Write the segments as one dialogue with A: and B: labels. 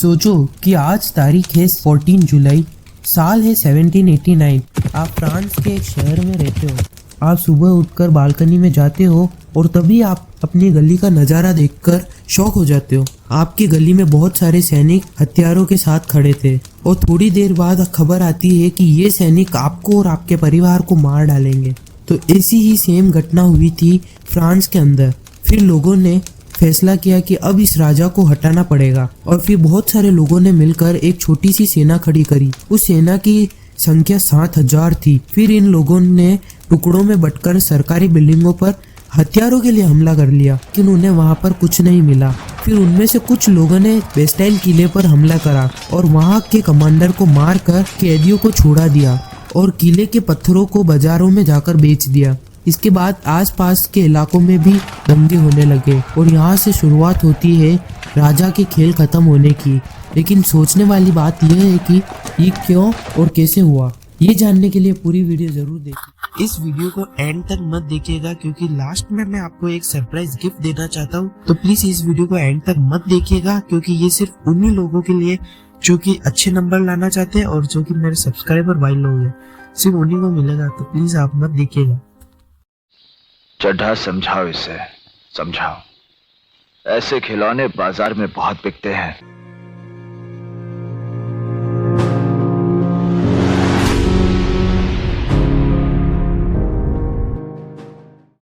A: सोचो कि आज तारीख है 14 जुलाई, साल है 1789। आप फ्रांस के एक शहर में रहते हो। आप सुबह उठकर बालकनी में जाते हो और तभी आप अपनी गली का नज़ारा देखकर शॉक हो जाते हो। आपकी गली में बहुत सारे सैनिक हथियारों के साथ खड़े थे और थोड़ी देर बाद खबर आती है कि ये सैनिक आपको और आपके परिवार को मार डालेंगे। तो ऐसी ही सेम घटना हुई थी फ्रांस के अंदर। फिर लोगों ने फैसला किया कि अब इस राजा को हटाना पड़ेगा और फिर बहुत सारे लोगों ने मिलकर एक छोटी सी सेना खड़ी करी। उस सेना की संख्या 7,000 थी। फिर इन लोगों ने टुकड़ों में बंटकर सरकारी बिल्डिंगों पर हथियारों के लिए हमला कर लिया, लेकिन उन्हें वहां पर कुछ नहीं मिला। फिर उनमें से कुछ लोगों ने बेस्टाइल किले पर हमला करा और वहां के कमांडर को मारकर कैदियों को छोड़ा दिया और किले के पत्थरों को बाजारों में जाकर बेच दिया। इसके बाद आसपास के इलाकों में भी दंगे होने लगे और यहाँ से शुरुआत होती है राजा के खेल खत्म होने की। लेकिन सोचने वाली बात यह है कि ये क्यों और कैसे हुआ। ये जानने के लिए पूरी वीडियो जरूर देखिए। इस वीडियो को एंड तक मत देखिएगा क्योंकि लास्ट में मैं आपको एक सरप्राइज गिफ्ट देना चाहता हूँ। तो प्लीज इस वीडियो को एंड तक मत देखिएगा क्योंकि ये सिर्फ उन्हीं लोगों के लिए जो कि अच्छे नंबर लाना चाहते हैं और जो कि मेरे सब्सक्राइबर भाई लोग हैं, सिर्फ उन्हीं को मिलेगा। तो प्लीज आप मत देखिएगा।
B: चड्ढा समझाओ इसे, समझाओ। ऐसे खिलौने बाजार में बहुत बिकते हैं।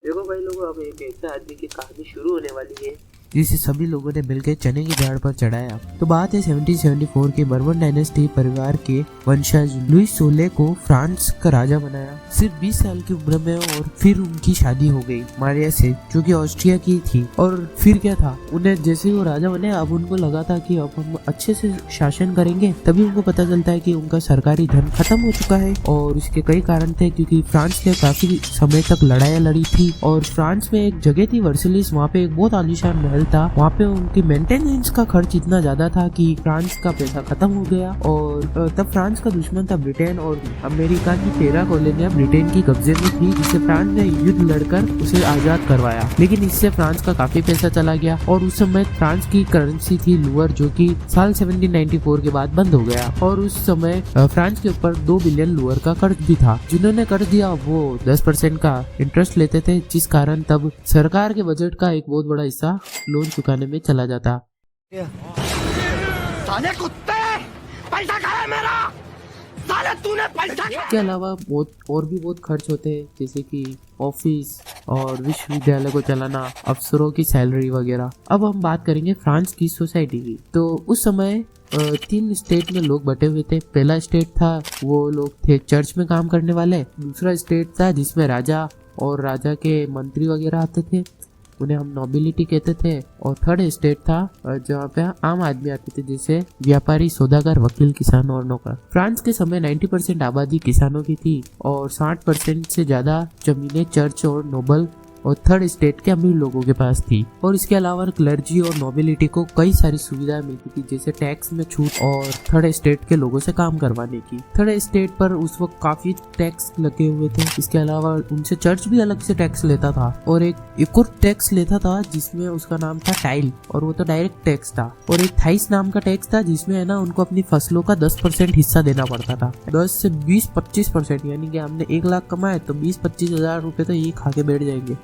A: देखो भाई लोगों, अब एक ऐसे आदमी की कहानी शुरू होने वाली है जिसे सभी लोगों ने मिलकर चने के झाड़ पर चढ़ाया। तो बात है 1774 के बर्बन डायनेस्टी परिवार के वंशज लुइस 16 को फ्रांस का राजा बनाया। सिर्फ 20 साल की उम्र में और फिर उनकी शादी हो गई मारिया से, जो कि ऑस्ट्रिया की थी। और फिर क्या था, उन्हें जैसे ही वो राजा बने अब उनको लगा था कि अब हम अच्छे से शासन करेंगे। तभी उनको पता चलता है कि उनका सरकारी धन खत्म हो चुका है और इसके कई कारण थे क्योंकि फ्रांस ने काफी समय तक लड़ाइयाँ लड़ी थी और फ्रांस में एक जगह थी वर्सेलिस, वहाँ पे एक बहुत आलीशान महल था। वहाँ पे उनकी मेंटेनेंस का खर्च इतना ज्यादा था कि फ्रांस का पैसा खत्म हो गया और तब फ्रांस का दुश्मन था ब्रिटेन और अमेरिका की 13 कॉलोनियां ब्रिटेन की कब्जे में थी, जिसे फ्रांस ने युद्ध लड़कर उसे आजाद करवाया। लेकिन इससे फ्रांस का काफी पैसा चला गया और उस समय फ्रांस की करेंसी थी लुअर, जो कि साल 1794 के बाद बंद हो गया। और उस समय फ्रांस के ऊपर 2 बिलियन लुअर का कर्ज भी था। जिन्होंने कर्ज दिया वो 10% का इंटरेस्ट लेते थे, जिस कारण तब सरकार के बजट का एक बहुत बड़ा हिस्सा लोन चुकाने में चला जाता।
C: साले कुत्ते, पैसा खाया मेरा, साले तूने पैसा।
A: इसके अलावा और भी बहुत खर्च होते हैं, जैसे कि ऑफिस और विश्वविद्यालय को चलाना, अफसरों की सैलरी वगैरह। अब हम बात करेंगे फ्रांस की सोसाइटी की। तो उस समय 3 स्टेट में लोग बटे हुए थे। पहला स्टेट था वो लोग थे चर्च में काम करने वाले। दूसरा स्टेट था जिसमें राजा और राजा के मंत्री वगैरह आते थे, उन्हें हम नोबिलिटी कहते थे। और थर्ड स्टेट था जहाँ पे आम आदमी आते थे, जैसे व्यापारी, सौदागर, वकील, किसान और नौकर। फ्रांस के समय 90% आबादी किसानों की थी और 60% से ज्यादा जमीनें चर्च और नोबल और थर्ड स्टेट के अमीर लोगों के पास थी। और इसके अलावा क्लर्जी और नोबिलिटी को कई सारी सुविधाएं मिलती थी, जैसे टैक्स में छूट और थर्ड स्टेट के लोगों से काम करवाने की। थर्ड स्टेट पर उस वक्त काफी टैक्स लगे हुए थे। इसके अलावा उनसे चर्च भी अलग से टैक्स लेता था और एक और टैक्स लेता था जिसमें उसका नाम था टाइल, और वो तो डायरेक्ट टैक्स था। और एक थाइस नाम का टैक्स था जिसमें है ना उनको अपनी फसलों का 10% हिस्सा देना पड़ता था। 10 से 20-25%, यानी कि हमने 1 लाख कमाए तो 20-25 हजार रुपए तो ये खा के बैठ जाएंगे।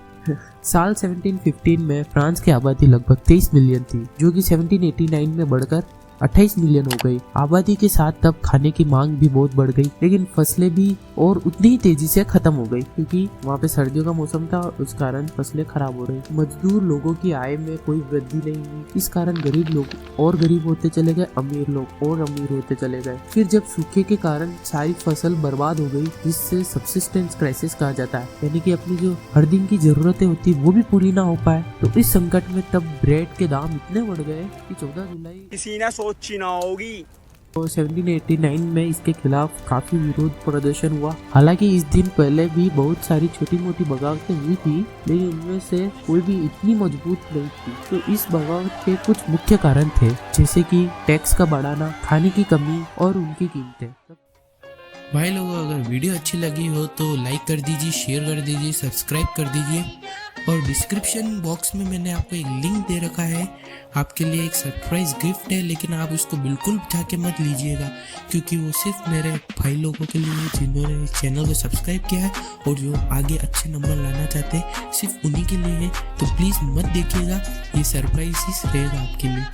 A: साल 1715 में फ्रांस की आबादी लगभग 23 मिलियन थी, जो कि 1789 में बढ़कर 28 मिलियन हो गई। आबादी के साथ तब खाने की मांग भी बहुत बढ़ गई, लेकिन फसलें भी और उतनी ही तेजी से खत्म हो गई क्योंकि वहाँ पे सर्दियों का मौसम था और उस कारण फसलें खराब हो रही। मजदूर लोगों की आय में कोई वृद्धि नहीं हुई। इस कारण गरीब लोग और गरीब होते चले गए, अमीर लोग और अमीर होते चले गए। फिर जब सूखे के कारण सारी फसल बर्बाद हो गई, जिससे सब्सिस्टेंस क्राइसिस कहा जाता है, यानी कि अपनी जो हर दिन की जरूरतें होती वो भी पूरी ना हो पाए। तो इस संकट में तब ब्रेड के दाम इतने बढ़ गए कि 14 जुलाई
C: किसी ने सोची ना होगी।
A: तो 1789 में इसके खिलाफ काफी विरोध प्रदर्शन हुआ। हालांकि इस दिन पहले भी बहुत सारी छोटी मोटी बगावतें हुई थी, लेकिन उनमें से कोई भी इतनी मजबूत नहीं थी। तो इस बगावत के कुछ मुख्य कारण थे, जैसे कि टैक्स का बढ़ाना, खाने की कमी और उनकी कीमतें। भाई लोगों, अगर वीडियो अच्छी लगी हो तो लाइक कर दीजिए, शेयर कर दीजिए, सब्सक्राइब कर दीजिए और डिस्क्रिप्शन बॉक्स में मैंने आपको एक लिंक दे रखा है, आपके लिए एक सरप्राइज गिफ्ट है, लेकिन आप उसको बिल्कुल जाके मत लीजिएगा क्योंकि वो सिर्फ मेरे भाई लोगों के लिए है जिन्होंने चैनल को सब्सक्राइब किया है और जो आगे अच्छे नंबर लाना चाहते हैं, सिर्फ उन्हीं के लिए है। तो प्लीज़ मत देखिएगा, ये सरप्राइज रहेगा आपके लिए।